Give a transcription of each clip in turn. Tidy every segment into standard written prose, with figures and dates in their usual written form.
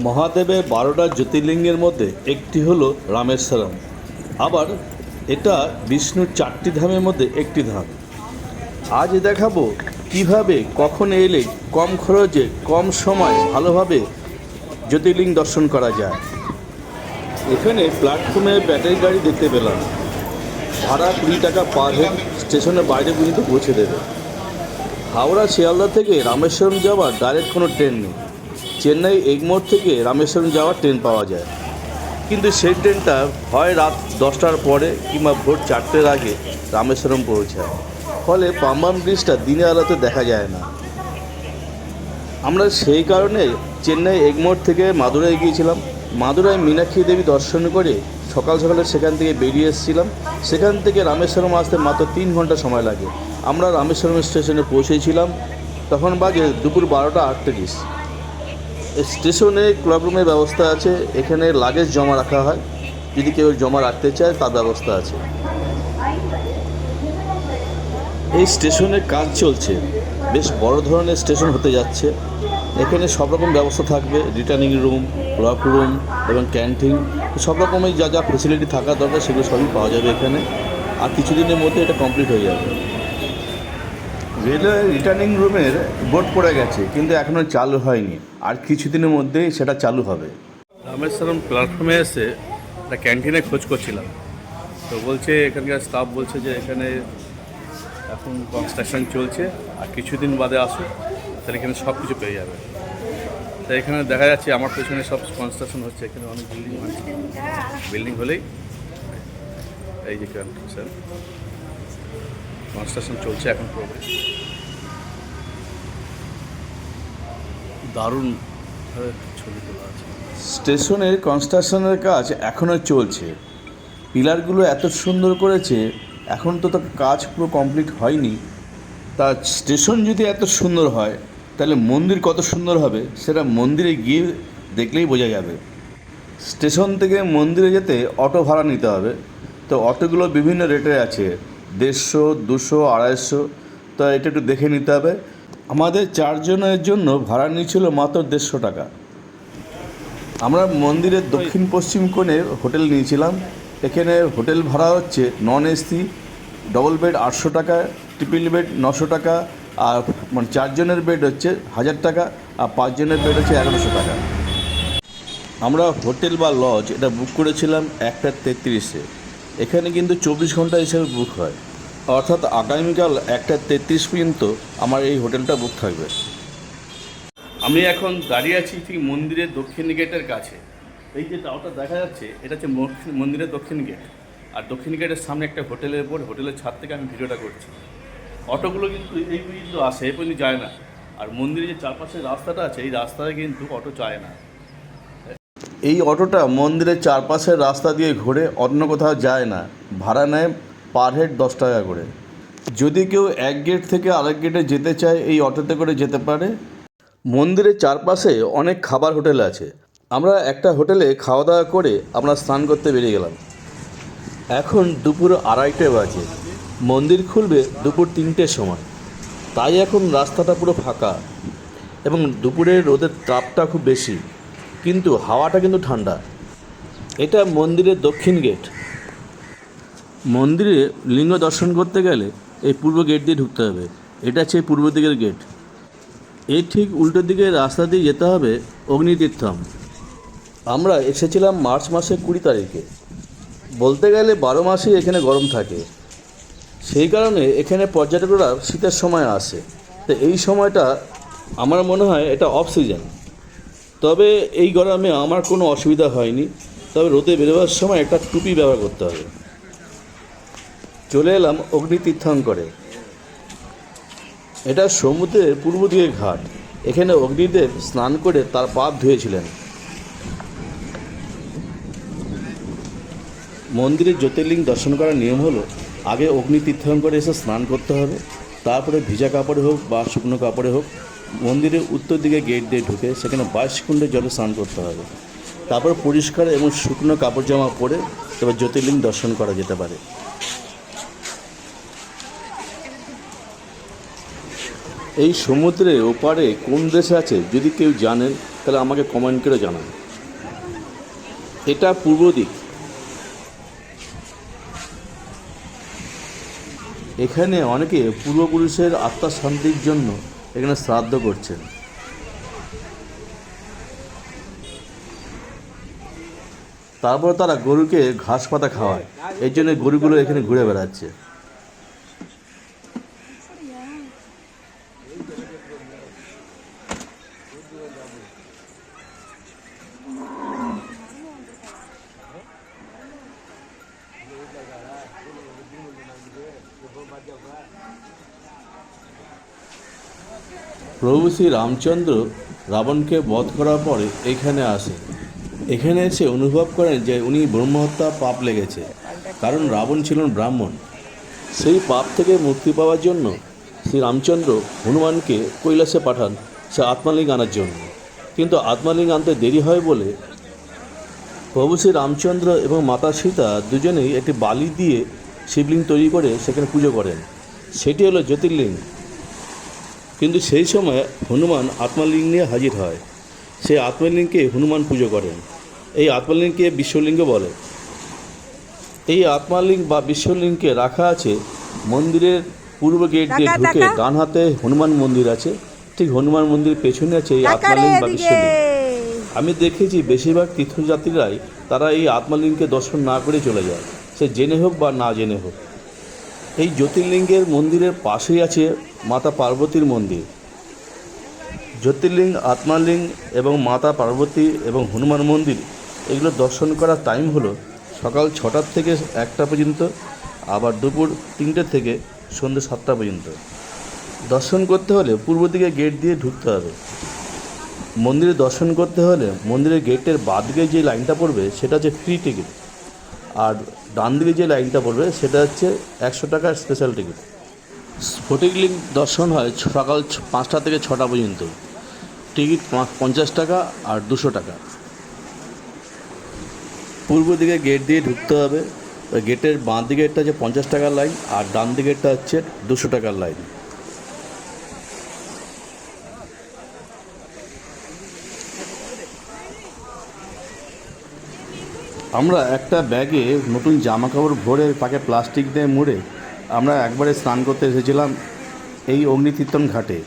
মহাদেবের 12টা জ্যোতির্লিঙ্গের মধ্যে একটি হলো রামেশ্বরম। আবার এটা বিষ্ণুর 4টি ধামের মধ্যে একটি ধাম। আজ দেখাবো কিভাবে কখন এলে কম খরচে কম সময় ভালোভাবে জ্যোতির্লিঙ্গ দর্শন করা যায়। এখানে প্ল্যাটফর্মে ব্যাটারি গাড়ি দেখতে পেলাম, ভাড়া 20 টাকা পার হেড, স্টেশনের বাইরে পর্যন্ত পৌঁছে দেবে। হাওড়া শিয়ালদা থেকে রামেশ্বরম যাওয়ার ডাইরেক্ট কোনো ট্রেন নেই। চেন্নাই এগমোর থেকে রামেশ্বরম যাওয়ার ট্রেন পাওয়া যায়, কিন্তু সেই ট্রেনটা হয় রাত 10টার পরে কিংবা ভোর 4টের আগে রামেশ্বরম পৌঁছায়, ফলে পাম্বাম ব্রিজটা দিনের আলোতে দেখা যায় না। আমরা সেই কারণে চেন্নাই এগমোর থেকে মাদুরাই গিয়েছিলাম। মাদুরাই মীনাক্ষী দেবী দর্শন করে সকাল সকালে সেখান থেকে বেরিয়ে এসেছিলাম। সেখান থেকে রামেশ্বরম আসতে মাত্র 3 ঘন্টা সময় লাগে। আমরা রামেশ্বরম স্টেশনে পৌঁছেছিলাম, তখন বাজে দুপুর 12টা 38। স্টেশনে ক্লাব রুমের ব্যবস্থা আছে, এখানে লাগেজ জমা রাখা হয়, যদি কেউ জমা রাখতে চায় তার ব্যবস্থা আছে। এই স্টেশনের কাজ চলছে, বেশ বড় ধরনের স্টেশন হতে যাচ্ছে। এখানে সব রকম ব্যবস্থা থাকবে, রিটার্নিং রুম, ক্লক রুম এবং ক্যান্টিন, সব রকমের যা যা ফেসিলিটি থাকা দরকার সেগুলো সবই পাওয়া যাবে এখানে। আর কিছুদিনের মধ্যে এটা কমপ্লিট হয়ে যাবে। রেলওয়ে রিটার্নিং রুমের বোর্ড পড়ে গেছে, কিন্তু এখনও চালু হয়নি, আর কিছুদিনের মধ্যেই সেটা চালু হবে। রামেশ্বরম প্ল্যাটফর্মে এসে একটা ক্যান্টিনে খোঁজ করছিলাম, তো বলছে এখানকার স্টাফ বলছে যে এখানে এখন কনস্ট্রাকশন চলছে, আর কিছুদিন বাদে আসুক, তাহলে এখানে সব কিছু পেয়ে যাবে। তাই এখানে দেখা যাচ্ছে আমার পেছনে সব কনস্ট্রাকশন হচ্ছে, এখানে অনেক বিল্ডিং হচ্ছে। বিল্ডিং হলেই এই যে কনস্ট্রাকশন চলছে এখন প্রোগ্রেস। দারুণ ছবি তোলা আছে। স্টেশনের কনস্ট্রাকশনের কাজ এখনও চলছে। পিলারগুলো এত সুন্দর করেছে, এখন তো কাজ পুরো কমপ্লিট হয়নি। তা স্টেশন যদি এত সুন্দর হয়, তাহলে মন্দির কত সুন্দর হবে সেটা মন্দিরে গিয়ে দেখলেই বোঝা যাবে। স্টেশন থেকে মন্দিরে যেতে অটো ভাড়া নিতে হবে। তো অটোগুলো বিভিন্ন রেটে আছে, 150, 200, 250। তো এটা একটু দেখে নিতে হবে। আমাদের 4 জনের জন্য ভাড়া নিয়েছিল মাত্র 150 টাকা। আমরা মন্দিরের দক্ষিণ পশ্চিম কোণে হোটেল নিয়েছিলাম। এখানে হোটেল ভাড়া হচ্ছে নন এসি ডবল বেড 800 টাকা, ট্রিপল বেড 900 টাকা, আর 4 জনের বেড হচ্ছে 1000 টাকা, আর 5 জনের বেড হচ্ছে 1100 টাকা। আমরা হোটেল বা লজ এটা বুক করেছিলাম 1টা 33-এ। এখানে কিন্তু 24 ঘন্টা হিসেবে বুক হয়, অর্থাৎ আগামীকাল 1টা 33 পর্যন্ত আমার এই হোটেলটা বুক থাকবে। আমি এখন দাঁড়িয়ে আছি ঠিক মন্দিরের দক্ষিণ গেটের কাছে। এই যে টাওয়ারটা দেখা যাচ্ছে, এটা হচ্ছে মন্দিরের দক্ষিণ গেট, আর দক্ষিণ গেটের সামনে একটা হোটেলের উপর, হোটেলের ছাদ থেকে আমি ভিডিওটা করছি। অটোগুলো কিন্তু এই পর্যন্ত আসে, এই পর্যন্ত যায় না। আর মন্দিরের যে চারপাশের রাস্তাটা আছে, এই রাস্তায় কিন্তু অটো যায় না। এই অটোটা মন্দিরের চারপাশের রাস্তা দিয়ে ঘুরে, অন্য কোথাও যায় না। ভাড়া নেয় পার হেড 10 টাকা করে। যদি কেউ এক গেট থেকে আরেক গেটে যেতে চায়, এই অটোতে করে যেতে পারে। মন্দিরের চারপাশে অনেক খাবার হোটেল আছে। আমরা একটা হোটেলে খাওয়া দাওয়া করে আমরা স্নান করতে বেরিয়ে গেলাম। এখন দুপুর 2:30 বাজে। মন্দির খুলবে দুপুর 3টের সময়, তাই এখন রাস্তাটা পুরো ফাঁকা এবং দুপুরের রোদের তাপটা খুব বেশি, কিন্তু হাওয়াটা কিন্তু ঠান্ডা। এটা মন্দিরের দক্ষিণ গেট। মন্দিরে লিঙ্গ দর্শন করতে গেলে এই পূর্ব গেট দিয়ে ঢুকতে হবে। এটা হচ্ছে পূর্ব দিকের গেট। এই ঠিক উল্টো দিকের রাস্তা দিয়ে যেতে হবে অগ্নিতীর্থম। আমরা এসেছিলাম মার্চ মাসের 20 তারিখে। বলতে গেলে 12 মাসই এখানে গরম থাকে, সেই কারণে এখানে পর্যটকরা শীতের সময় আসে। তো এই সময়টা আমার মনে হয় এটা অফ সিজন। তবে এই গরমে আমার কোনো অসুবিধা হয়নি, তবে রোদে বেরোবার সময় একটা টুপি ব্যবহার করতে হবে। চলে এলাম অগ্নিতীর্থঙ্করে। এটা সমুদ্রের পূর্ব দিকের ঘাট। এখানে অগ্নিদেব স্নান করে তার পাপ ধুয়েছিলেন। মন্দিরের জ্যোতির্লিঙ্গ দর্শন করার নিয়ম হলো, আগে অগ্নিতীর্থঙ্করে এসে স্নান করতে হবে, তারপরে ভিজা কাপড়ে হোক বা শুকনো কাপড়ে হোক মন্দিরের উত্তর দিকে গেট দিয়ে ঢুকে সেখানে 22 কুণ্ডে জলে স্নান করতে হবে। তারপর পরিষ্কার এবং শুকনো কাপড় জামা পরে তবে জ্যোতির্লিঙ্গ দর্শন করা যেতে পারে। এই সমুদ্রের ওপারে কোন দেশ আছে যদি কেউ জানেন তাহলে আমাকে কমেন্ট করে জানান। এটা পূর্ব দিক। এখানে অনেকে পূর্বপুরুষের আত্মার শান্তির জন্য এখানে শ্রাদ্ধ করছেন। তারপর তারা গরুকে ঘাস পাতা খাওয়ায়, এই জন্য গরুগুলো এখানে ঘুরে বেড়াচ্ছে। প্রভু শ্রী রামচন্দ্র রাবণকে বধ করার পরে এখানে আসেন। এখানে এসে অনুভব করেন যে উনি ব্রহ্মহত্যা পাপ লেগেছে, কারণ রাবণ ছিলেন ব্রাহ্মণ। সেই পাপ থেকে মুক্তি পাওয়ার জন্য শ্রী রামচন্দ্র হনুমানকে কৈলাসে পাঠান সে আত্মালিঙ্গ আনার জন্য। কিন্তু আত্মালিঙ্গ আনতে দেরি হয় বলে প্রভু শ্রী রামচন্দ্র এবং মাতা সীতা দুজনেই একটি বালি দিয়ে শিবলিঙ্গ তৈরি করে সেখানে পুজো করেন। সেটি হলো জ্যোতির্লিঙ্গ। কিন্তু সেই সময় হনুমান আত্মালিঙ্গ নিয়ে হাজির হয়। সেই আত্মালিঙ্গকে হনুমান পুজো করেন। এই আত্মালিঙ্গকে বিশ্বলিঙ্গ বলে। এই আত্মালিঙ্গ বা বিশ্বলিঙ্গকে রাখা আছে মন্দিরের পূর্ব গেট দিয়ে ঢুকে ডান হাতে হনুমান মন্দির আছে, ঠিক হনুমান মন্দিরের পেছনে আছে এই আত্মালিঙ্গ বা বিশ্বলিঙ্গ। আমি দেখেছি বেশিরভাগ তীর্থযাত্রীরাই তারা এই আত্মালিঙ্গকে দর্শন না করে চলে যায়, সে জেনে হোক বা না জেনে হোক। এই জ্যোতির্লিঙ্গের মন্দিরের পাশেই আছে মাতা পার্বতীর মন্দির। জ্যোতির্লিঙ্গ, আত্মালিঙ্গ এবং মাতা পার্বতী এবং হনুমান মন্দির এগুলো দর্শন করার টাইম হলো সকাল 6টা থেকে 1টা পর্যন্ত, আবার দুপুর 3টে থেকে সন্ধ্যে 7টা পর্যন্ত। দর্শন করতে হলে পূর্ব দিকে গেট দিয়ে ঢুকতে হবে। মন্দিরে দর্শন করতে হলে মন্দিরের গেটের বাঁদিকে যে লাইনটা পড়বে সেটা হচ্ছে ফ্রি টিকিট, আর ডান দিকে যে লাইনটা পড়বে সেটা হচ্ছে 100 টাকার স্পেশাল টিকিট। স্ফটিকলিঙ্গ দর্শন হয় সকাল 5টা থেকে 6টা পর্যন্ত। টিকিট 50 টাকা আর 200 টাকা। পূর্ব দিকে গেট দিয়ে ঢুকতে হবে। ওই গেটের বাঁ দিকেরটা হচ্ছে 50 টাকার লাইন, আর ডান দিকেরটা হচ্ছে 200 টাকার লাইন। আমরা একটা ব্যাগে নতুন জামা কাপড় ভরে তাকে প্লাস্টিক দিয়ে মুড়ে আমরা একবারে স্নান করতে এসেছিলাম এই অগ্নিতীর্থন ঘাটে।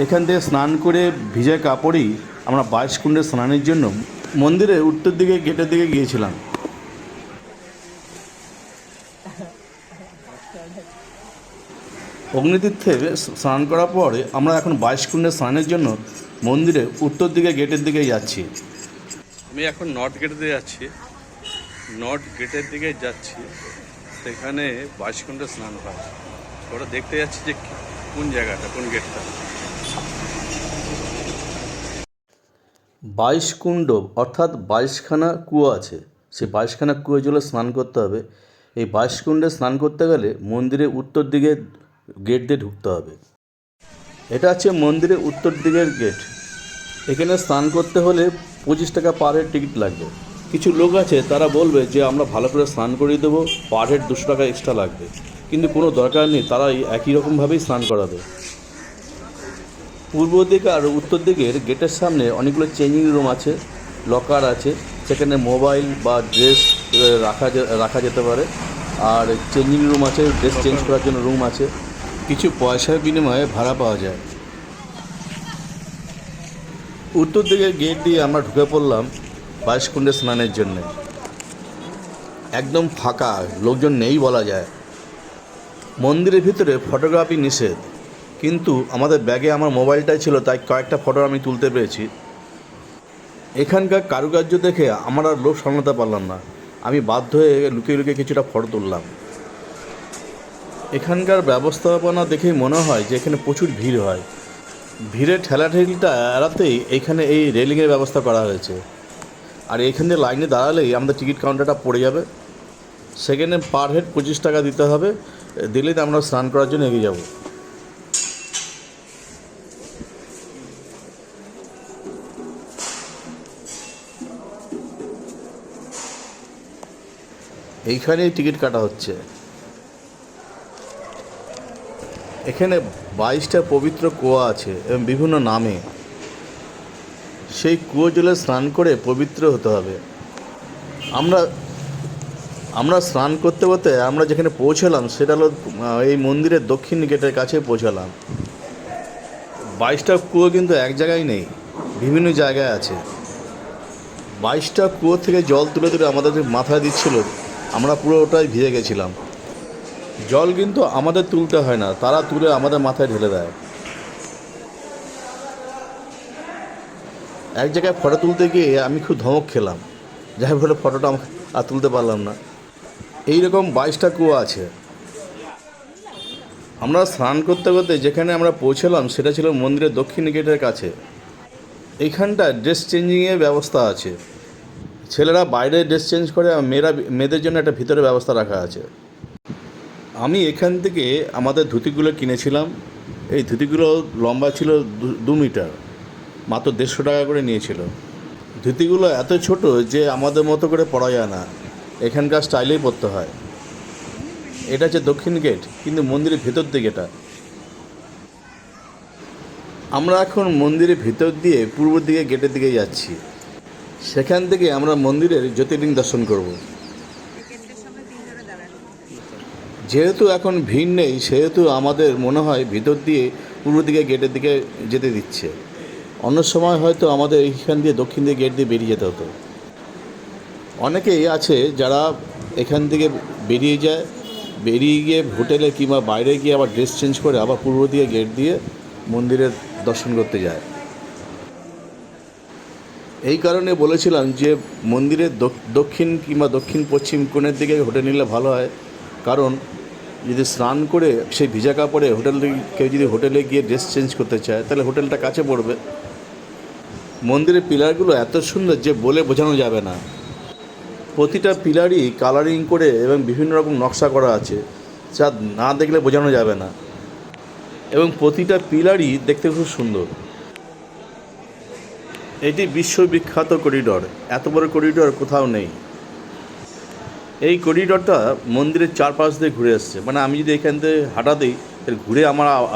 এখান থেকে স্নান করে ভিজে কাপড়েই আমরা 22 কুণ্ডে স্নানের জন্য মন্দিরের উত্তর দিকে গেটের দিকে গিয়েছিলাম। অগ্নিতীর্থে স্নান করার পরে আমরা এখন 22 কুণ্ডে স্নানের জন্য মন্দিরের উত্তর দিকে গেটের দিকে যাচ্ছি। আমি এখন নর্থ গেটের দিকে যাচ্ছি। নর্থ গেটের দিকে যাচ্ছি, সেখানে 22 কুণ্ডে স্নান হয়। ওটা দেখতে যাচ্ছি যে কোন জায়গাটা, কোন গেটটা। 22 কুণ্ড অর্থাৎ 22খানা কুয়ো আছে। সেই 22খানা কুয়ো জলে স্নান করতে হবে। এই 22 কুণ্ডে স্নান করতে গেলে মন্দিরের উত্তর দিকে গেট দিয়ে ঢুকতে হবে। এটা হচ্ছে মন্দিরের উত্তর দিকের গেট। এখানে স্নান করতে হলে 25 টাকা পার হেড টিকিট লাগবে। কিছু লোক আছে তারা বলবে যে আমরা ভালো করে স্নান করিয়ে দেবো, পার হেড 200 টাকা এক্সট্রা লাগবে, কিন্তু কোনো দরকার নেই, তারা একই রকমভাবেই স্নান করাবে। পূর্ব দিকে আর উত্তর দিকের গেটের সামনে অনেকগুলো চেঞ্জিং রুম আছে, লকার আছে, সেখানে মোবাইল বা ড্রেস রাখা যেতে পারে। আর চেঞ্জিং রুম আছে, ড্রেস চেঞ্জ করার জন্য রুম আছে। কিছু পয়সার বিনিময়ে ভাড়া পাওয়া যায়। উত্তর দিকের গেট দিয়ে আমরা ঢুকে পড়লাম 22 কুণ্ডে স্নানের জন্য। একদম ফাঁকা, লোকজন নেই বলা যায়। মন্দিরের ভিতরে ফটোগ্রাফি নিষেধ, কিন্তু আমাদের ব্যাগে আমার মোবাইলটাই ছিল, তাই কয়েকটা ফটো আমি তুলতে পেরেছি। এখানকার কারুকার্য দেখে আমার আর লোভ সামলাতে পারলাম না, আমি বাধ্য হয়ে লুকিয়ে লুকিয়ে কিছুটা ফটো তুললাম। এখানকার ব্যবস্থাপনা দেখেই মনে হয় যে এখানে প্রচুর ভিড় হয়। ভিড়ের ঠেলাঠেলিটা এড়াতেই এইখানে এই রেলিংয়ের ব্যবস্থা করা হয়েছে। আর এইখানে লাইনে দাঁড়ালেই আমাদের টিকিট কাউন্টারটা পড়ে যাবে। সেখানে পার হেড 25 টাকা দিতে হবে, দিলেই আমরা স্নান করার জন্য এগিয়ে যাব। এইখানেই টিকিট কাটা হচ্ছে। এখানে 22টা পবিত্র কুয়া আছে এবং বিভিন্ন নামে। সেই কুয়ো জলে স্নান করে পবিত্র হতে হবে। আমরা আমরা স্নান করতে করতে আমরা যেখানে পৌঁছালাম সেটা হলো এই মন্দিরের দক্ষিণ গেটের কাছে পৌঁছালাম। 22টা কুয়ো কিন্তু এক জায়গায় নেই, বিভিন্ন জায়গায় আছে। 22টা কুয়ো থেকে জল তুলে তুলে আমাদের মাথায় দিচ্ছিল, আমরা পুরো ওটাই ভিজে গেছিলাম। জল কিন্তু আমাদের তুলতে হয় না, তারা তুলে আমাদের মাথায় ঢেলে দেয়। এক জায়গায় ফটো তুলতে গিয়ে আমি খুব ধমক খেলাম, যাই বলে ফটোটা আর তুলতে পারলাম না। এইরকম 22টা কুয়ো আছে। আমরা স্নান করতে করতে যেখানে আমরা পৌঁছলাম সেটা ছিল মন্দিরের দক্ষিণ গেটের কাছে। এইখানটা ড্রেস চেঞ্জিংয়ের ব্যবস্থা আছে। ছেলেরা বাইরে ড্রেস চেঞ্জ করে, আর মেয়েদের জন্য একটা ভিতরে ব্যবস্থা রাখা আছে। আমি এখান থেকে আমাদের ধুতিগুলো কিনেছিলাম। এই ধুতিগুলো লম্বা ছিল 2 মিটার, মাত্র 150 টাকা করে নিয়েছিল। ধুতিগুলো এত ছোট যে আমাদের মতো করে পরা যায় না, এখানকার স্টাইলেই পরতে হয়। এটা হচ্ছে দক্ষিণ গেট, কিন্তু মন্দিরের ভেতর দিকে এটা। আমরা এখন মন্দিরের ভিতর দিয়ে পূর্ব দিকে গেটের দিকে যাচ্ছি। সেখান থেকে আমরা মন্দিরের জ্যোতির্লিঙ্গ দর্শন করব। যেহেতু এখন ভিড় নেই, সেহেতু আমাদের মনে হয় ভিতর দিয়ে পূর্ব দিকে গেটের দিকে যেতে দিচ্ছে। অন্য সময় হয়তো আমাদের এইখান দিয়ে দক্ষিণ দিকে গেট দিয়ে বেরিয়ে যেতে হতো। অনেকেই আছে যারা এখান থেকে বেরিয়ে যায়, বেরিয়ে গিয়ে হোটেলে কিংবা বাইরে গিয়ে আবার ড্রেস চেঞ্জ করে আবার পূর্ব দিকে গেট দিয়ে মন্দিরের দর্শন করতে যায়। এই কারণে বলেছিলাম যে মন্দিরের দক্ষিণ কিংবা দক্ষিণ পশ্চিম কোণের দিকে হোটেল নিলে ভালো হয়। কারণ যদি স্নান করে সেই ভিজা কাপড়ে কেউ যদি হোটেলে গিয়ে ড্রেস চেঞ্জ করতে চায় তাহলে হোটেলটা কাছে পড়বে। মন্দিরের পিলারগুলো এত সুন্দর যে বলে বোঝানো যাবে না। প্রতিটা পিলারই কালারিং করে এবং বিভিন্ন রকম নকশা করা আছে, যা না দেখলে বোঝানো যাবে না। এবং প্রতিটা পিলারই দেখতে খুব সুন্দর। এটি বিশ্ববিখ্যাত করিডর, এত বড় করিডর কোথাও নেই। এই করিডরটা মন্দিরের চারপাশ দিয়ে ঘুরে আসছে, মানে আমি যদি এখান থেকে হাঁটা দিই তাহলে ঘুরে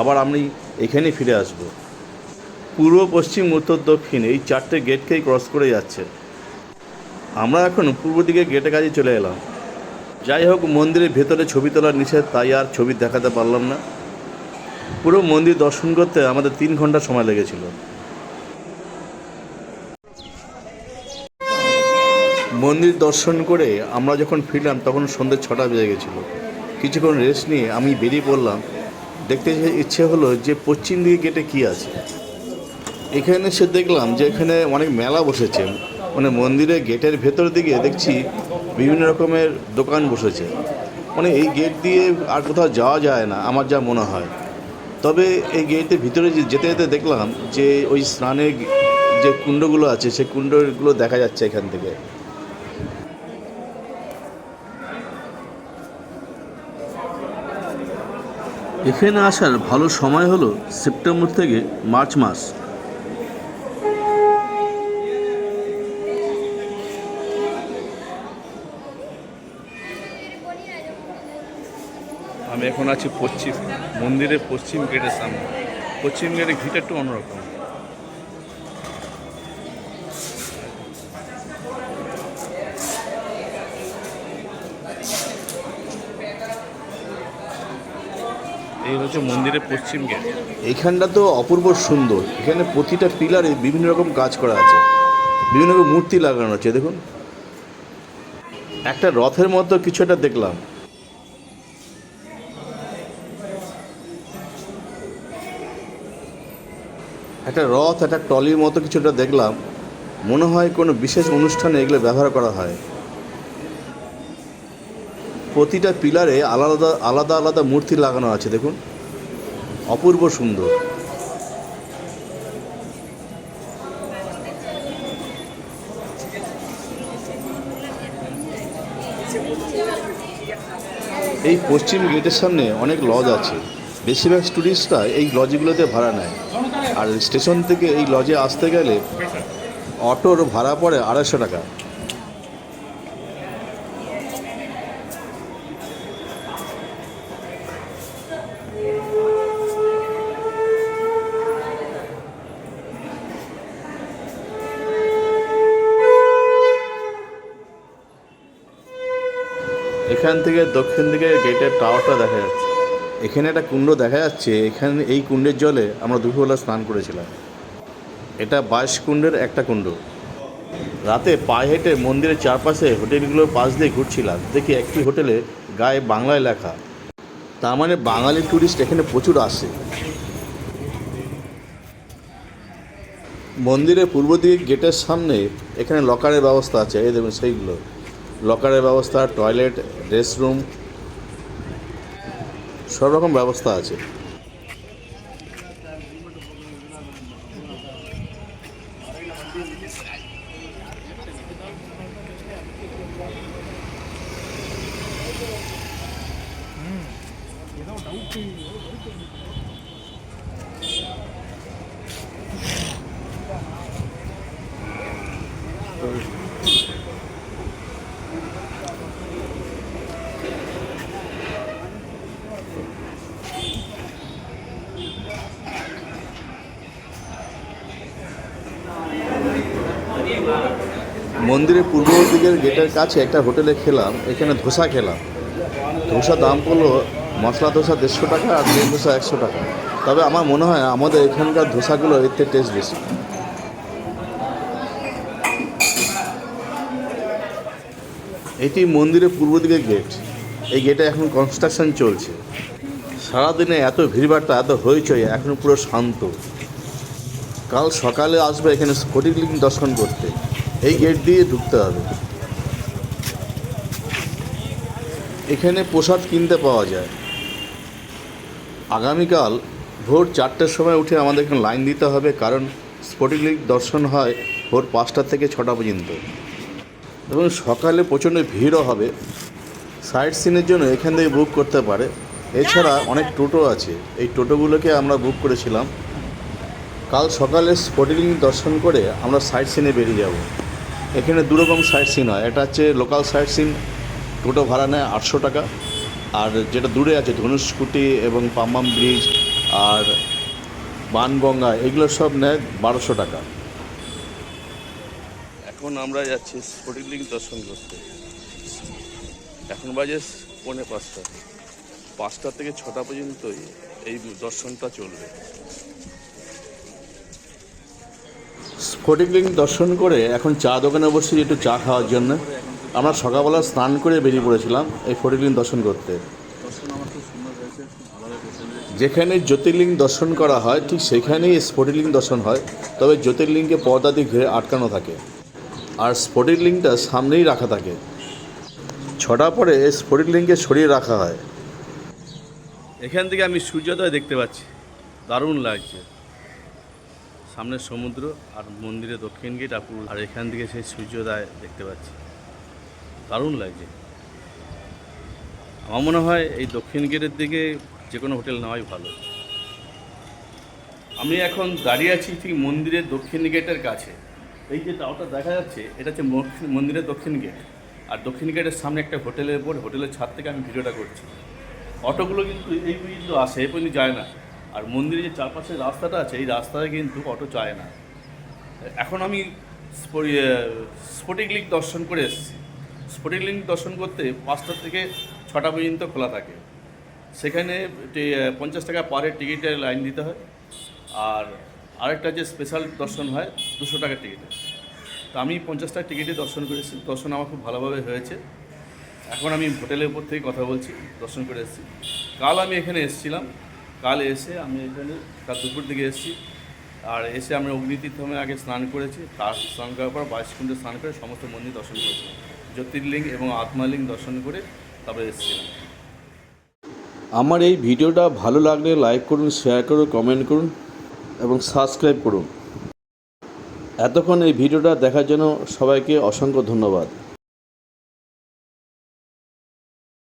আবার আমি এখানেই ফিরে আসব। পূর্ব পশ্চিম উত্তর দক্ষিণ এই 4টে গেটকেই ক্রস করে যাচ্ছে। আমরা এখন পূর্ব দিকে গেটের কাছে চলে এলাম। যাই হোক, মন্দিরের ভেতরে ছবি তোলার নিষেধ, তাই আর ছবি দেখাতে পারলাম না। পুরো মন্দির দর্শন করতে আমাদের 3 ঘন্টা সময় লেগেছিল। মন্দির দর্শন করে আমরা যখন ফিরলাম তখন সন্ধ্যে 6টা বেজে গেছিলো। কিছুক্ষণ রেস্ট নিয়ে আমি বেরিয়ে পড়লাম। দেখতে ইচ্ছে হলো যে পশ্চিম দিকে গেটে কী আছে। এখানে এসে দেখলাম যে এখানে অনেক মেলা বসেছে, মানে মন্দিরের গেটের ভেতর দিকে দেখছি বিভিন্ন রকমের দোকান বসেছে। মানে এই গেট দিয়ে আর কোথাও যাওয়া যায় না আমার যা মনে হয়। তবে এই গেটের ভিতরে যেতে যেতে দেখলাম যে ওই স্নানের যে কুণ্ডগুলো আছে সেই কুণ্ডগুলো দেখা যাচ্ছে এখান থেকে। এখানে আসার ভালো সময় হলো সেপ্টেম্বর থেকে মার্চ মাস। আমি এখন আছি মন্দিরের পশ্চিম গেটের সামনে। পশ্চিম গেটের ভিড়টা একটু অন্যরকম। এই হচ্ছে মন্দিরের পশ্চিম গেট। এইখানটা তো অপূর্ব সুন্দর। এখানে প্রতিটা পিলারে বিভিন্ন রকম কাজ করা আছে, বিভিন্ন রকম মূর্তি লাগানো আছে। দেখুন, একটা রথের মতো কিছু একটা দেখলাম। একটা রথ, একটা ট্রলির মতো কিছু একটা দেখলাম। মনে হয় কোনো বিশেষ অনুষ্ঠানে এগুলো ব্যবহার করা হয়। প্রতিটা পিলারে আলাদা আলাদা আলাদা মূর্তি লাগানো আছে, দেখুন, অপূর্ব সুন্দর। এই পশ্চিম গেটের সামনে অনেক লজ আছে। বেশিরভাগ টুরিস্টরা এই লজগুলোতে ভাড়া নেয়। আর স্টেশন থেকে এই লজে আসতে গেলে অটোর ভাড়া পড়ে 250 টাকা। এখান থেকে দক্ষিণ দিকে গেটের টাওয়ারটা দেখা যাচ্ছে। এখানে একটা কুণ্ড দেখা যাচ্ছে, এখানে এই কুণ্ডের জলে আমরা দুপুরবেলা স্নান করেছিলাম। এটা 22 কুণ্ডের একটা কুণ্ড। রাতে পায়ে হেঁটে মন্দিরের চারপাশে হোটেলগুলোর পাশ দিয়ে ঘুরছিলাম, দেখি একটি হোটেলে গায়ে বাংলায় লেখা, তার মানে বাঙালি ট্যুরিস্ট এখানে প্রচুর আসে। মন্দিরের পূর্ব দিকে গেটের সামনে এখানে লকারের ব্যবস্থা আছে, এই দেখুন সেইগুলো লকারের ব্যবস্থা, টয়লেট, রেস্টরুম, সব রকম ব্যবস্থা আছে। মন্দিরের পূর্ব দিকের গেটের কাছে একটা হোটেলে খেলাম, এখানে ধোসা খেলাম। ধোসা দাম পড়লো মশলা ধোসা 150 টাকা আর প্লেন ধোসা 100 টাকা। তবে আমার মনে হয় আমাদের এখানকার ধোসাগুলো এর থেকে টেস্ট বেশি। এটি মন্দিরের পূর্ব দিকের গেট। এই গেটে এখন কনস্ট্রাকশন চলছে। সারাদিনে এত ভিড়ভাড়টা, এত হইচই, এখন পুরো শান্ত। কাল সকালে আসবে এখানে স্ফটিকলিঙ্গ দর্শন করতে। এই গেট দিয়ে ঢুকতে হবে। এখানে প্রসাদ কিনতে পাওয়া যায়। আগামীকাল ভোর 4টের সময় উঠে আমাদের এখানে লাইন দিতে হবে, কারণ স্ফটিকলিঙ্গ দর্শন হয় ভোর 5টা থেকে 6টা পর্যন্ত, এবং সকালে প্রচণ্ড ভিড়ও হবে। সাইট সিনের জন্য এখান থেকে বুক করতে পারে। এছাড়া অনেক টোটো আছে, এই টোটোগুলোকে আমরা বুক করেছিলাম। কাল সকালে স্ফটিকলিঙ্গ দর্শন করে আমরা সাইট সিনে বেরিয়ে যাব। এখানে দুরকম সাইট সিন হয়, একটা হচ্ছে লোকাল সাইট সিন, টোটো ভাড়া নেয় 800 টাকা, আর যেটা দূরে আছে ধনুষকুটি এবং পাম্বাম ব্রিজ আর বানগঙ্গা, এগুলো সব নেয় 1200 টাকা। এখন আমরা যাচ্ছি স্ফটিকলিঙ্গ দর্শন করতে। এখন বাজে 4:45। 5টা থেকে 6টা পর্যন্তই এই দর্শনটা চলবে। স্ফটিকলিঙ্গ দর্শন করে এখন চা দোকানে বসছি একটু চা খাওয়ার জন্য। আমরা সকালবেলা স্নান করে বেরিয়ে পড়েছিলাম এই স্ফটিকলিঙ্গ দর্শন করতে। যেখানে জ্যোতির্লিঙ্গ দর্শন করা হয় ঠিক সেখানেই স্ফটিকলিঙ্গ দর্শন হয়, তবে জ্যোতির্লিঙ্গে পর্দা দিয়ে ঘিরে আটকানো থাকে আর স্ফটিকলিঙ্গটা সামনেই রাখা থাকে। 6টা পরে স্ফটিকলিঙ্গকে সরিয়ে রাখা হয়। এখান থেকে আমি সূর্যোদয় দেখতে পাচ্ছি, দারুণ লাগছে। সামনে সমুদ্র আর মন্দিরে দক্ষিণ গেট আর এখান থেকে সেই সূর্যোদয় দেখতে পাচ্ছি, দারুণ লাগছে। আমার মনে হয় এই দক্ষিণ গেটের দিকে যে কোনো হোটেল নেওয়াই ভালো। আমি এখন দাঁড়িয়ে আছি ঠিক মন্দিরের দক্ষিণ গেটের কাছে। এই যে টাওয়ারটা দেখা যাচ্ছে এটা হচ্ছে মন্দিরের দক্ষিণ গেট, আর দক্ষিণ গেটের সামনে একটা হোটেলের উপর, হোটেলের ছাদ থেকে আমি ভিডিওটা করছি। অটোগুলো কিন্তু এই পর্যন্ত আসে, এই পর্যন্ত যায় না। আর মন্দিরের যে চারপাশে রাস্তাটা আছে এই রাস্তায় কিন্তু অটো যায় না। এখন আমি স্ফটিকলিঙ্গ দর্শন করে এসেছি। স্ফটিকলিঙ্গ দর্শন করতে 5টা থেকে 6টা পর্যন্ত খোলা থাকে। সেখানে 50 টাকা পার টিকিটের লাইন দিতে হয়। আর আরেকটা যে স্পেশাল দর্শন হয় 200 টাকার টিকিটে। তো আমি 50 টাকার টিকিটে দর্শন করেছি। দর্শন আমার খুব ভালোভাবে হয়েছে। এখন আমি হোটেলের উপর থেকে কথা বলছি, দর্শন করে এসেছি। কাল আমি এখানে এসেছিলাম, কাল এসে আমি এখানে কাল দুপুর দিকে এসেছি। আর এসে আমি অগ্নিতীর্থমে আগে স্নান করেছি, তার স্নান করার পর 22 কুণ্ডে স্নান করে সমস্ত মন্দির দর্শন করেছি। জ্যোতির্লিঙ্গ এবং আত্মালিঙ্গ দর্শন করে তারপরে এসেছিলাম। আমার এই ভিডিওটা ভালো লাগলে লাইক করুন, শেয়ার করুন, কমেন্ট করুন এবং সাবস্ক্রাইব করুন। এতক্ষণ এই ভিডিওটা দেখার জন্য সবাইকে অসংখ্য ধন্যবাদ।